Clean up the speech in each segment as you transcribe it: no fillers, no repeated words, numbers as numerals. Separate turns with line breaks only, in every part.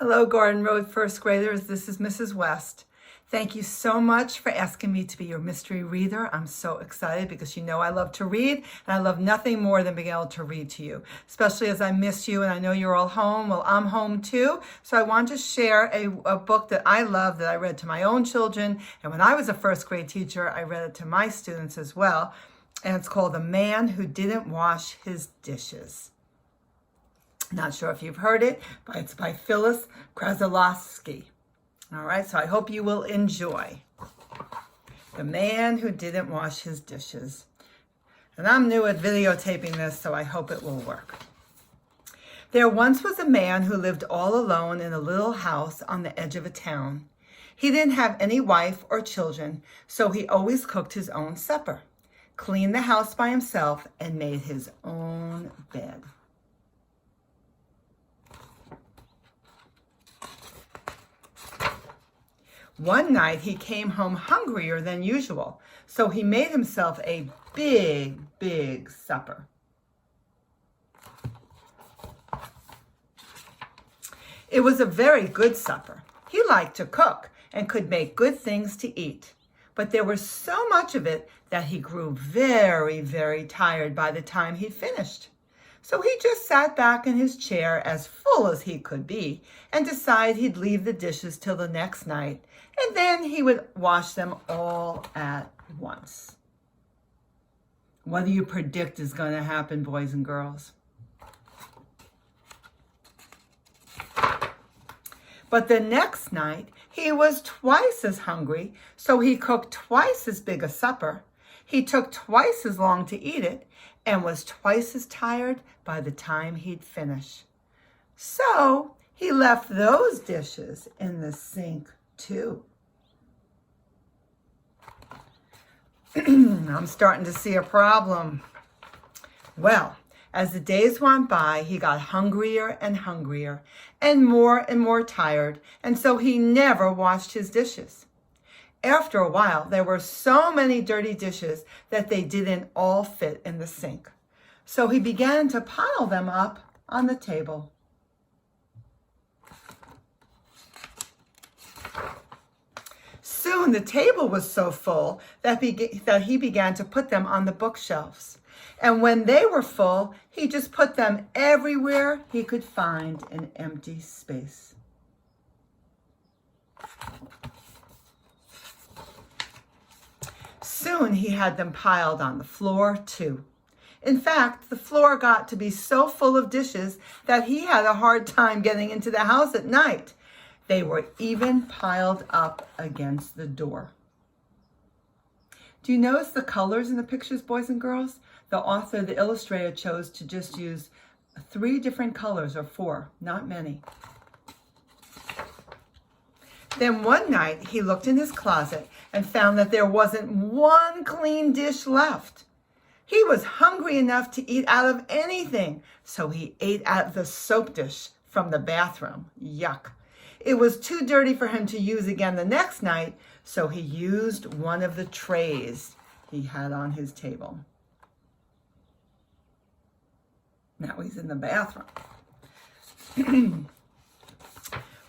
Hello, Garden Road first graders. This is Mrs. West. Thank you so much for asking me to be your mystery reader. I'm so excited because you know I love to read, and I love nothing more than being able to read to you, especially as I miss you and I know you're all home. Well, I'm home too. So I want to share a book that I love that I read to my own children. And when I was a first grade teacher, I read it to my students as well. And it's called The Man Who Didn't Wash His Dishes. Not sure if you've heard it, but it's by Phyllis Krasilovsky. All right, so I hope you will enjoy The Man Who Didn't Wash His Dishes. And I'm new at videotaping this, so I hope it will work. There once was a man who lived all alone in a little house on the edge of a town. He didn't have any wife or children, so he always cooked his own supper, cleaned the house by himself, and made his own bed. One night he came home hungrier than usual, so he made himself a big supper. It was a very good supper. He liked to cook and could make good things to eat, but there was so much of it that he grew very tired by the time he'd finished. So he just sat back in his chair as full as he could be and decided he'd leave the dishes till the next night, and then he would wash them all at once. What do you predict is going to happen, boys and girls? But the next night, he was twice as hungry, so he cooked twice as big a supper. He took twice as long to eat it and was twice as tired by the time he'd finish. So he left those dishes in the sink too. I'm starting to see a problem. Well, as the days went by, he got hungrier and hungrier and more tired, and so he never washed his dishes. After a while, there were so many dirty dishes that they didn't all fit in the sink. So he began to pile them up on the table. Soon the table was so full that he began to put them on the bookshelves. And when they were full, he just put them everywhere he could find an empty space. Soon he had them piled on the floor too. In fact, the floor got to be so full of dishes that he had a hard time getting into the house at night. They were even piled up against the door. Do you notice the colors in the pictures, boys and girls? The illustrator chose to just use 3 different colors, or 4, not many. Then one night he looked in his closet and found that there wasn't one clean dish left. He was hungry enough to eat out of anything, so he ate out of the soap dish from the bathroom. Yuck. It was too dirty for him to use again the next night, so he used one of the trays he had on his table. Now he's in the bathroom.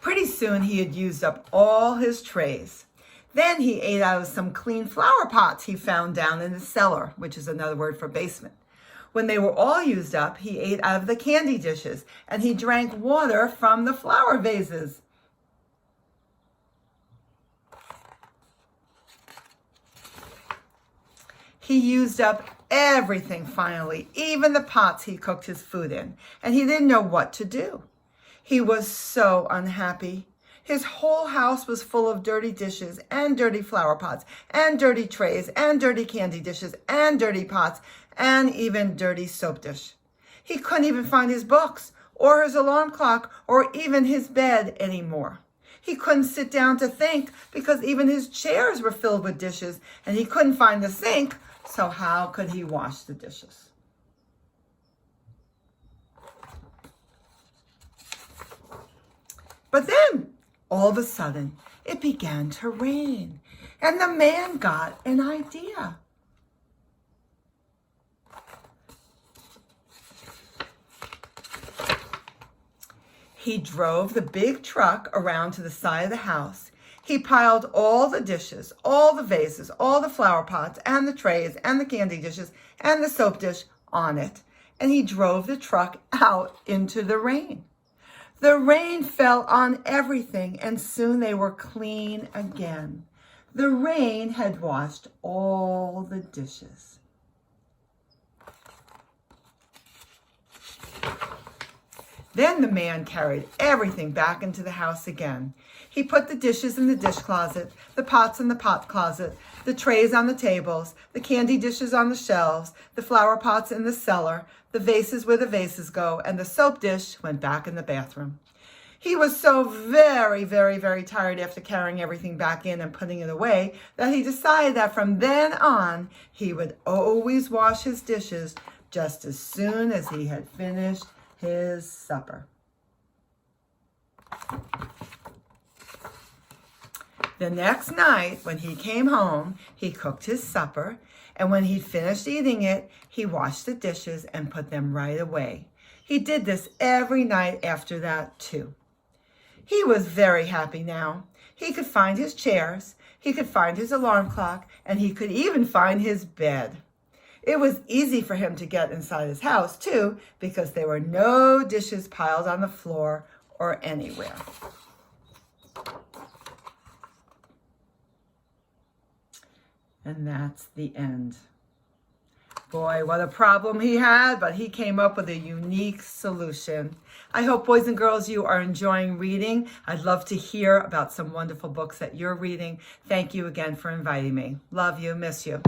Pretty soon he had used up all his trays. Then he ate out of some clean flower pots he found down in the cellar, which is another word for basement. When they were all used up, he ate out of the candy dishes, and he drank water from the flower vases. He used up everything finally, even the pots he cooked his food in, and he didn't know what to do. He was so unhappy. His whole house was full of dirty dishes and dirty flower pots and dirty trays and dirty candy dishes and dirty pots and even dirty soap dish. He couldn't even find his books or his alarm clock or even his bed anymore. He couldn't sit down to think because even his chairs were filled with dishes, and he couldn't find the sink, so how could he wash the dishes? But then, all of a sudden, it began to rain, and the man got an idea. He drove the big truck around to the side of the house. He piled all the dishes, all the vases, all the flower pots, and the trays, and the candy dishes, and the soap dish on it. And he drove the truck out into the rain. The rain fell on everything, and soon they were clean again. The rain had washed all the dishes. Then the man carried everything back into the house again. He put the dishes in the dish closet, the pots in the pot closet, the trays on the tables, the candy dishes on the shelves, the flower pots in the cellar, the vases where the vases go, and the soap dish went back in the bathroom. He was so very, very, very tired after carrying everything back in and putting it away that he decided that from then on, he would always wash his dishes just as soon as he had finished his supper. The next night, when he came home, he cooked his supper, and when he finished eating it, he washed the dishes and put them right away. He did this every night after that, too. He was very happy now. He could find his chairs, he could find his alarm clock, and he could even find his bed. It was easy for him to get inside his house, too, because there were no dishes piled on the floor or anywhere. And that's the end. Boy, what a problem he had, but he came up with a unique solution. I hope, boys and girls, you are enjoying reading. I'd love to hear about some wonderful books that you're reading. Thank you again for inviting me. Love you, miss you.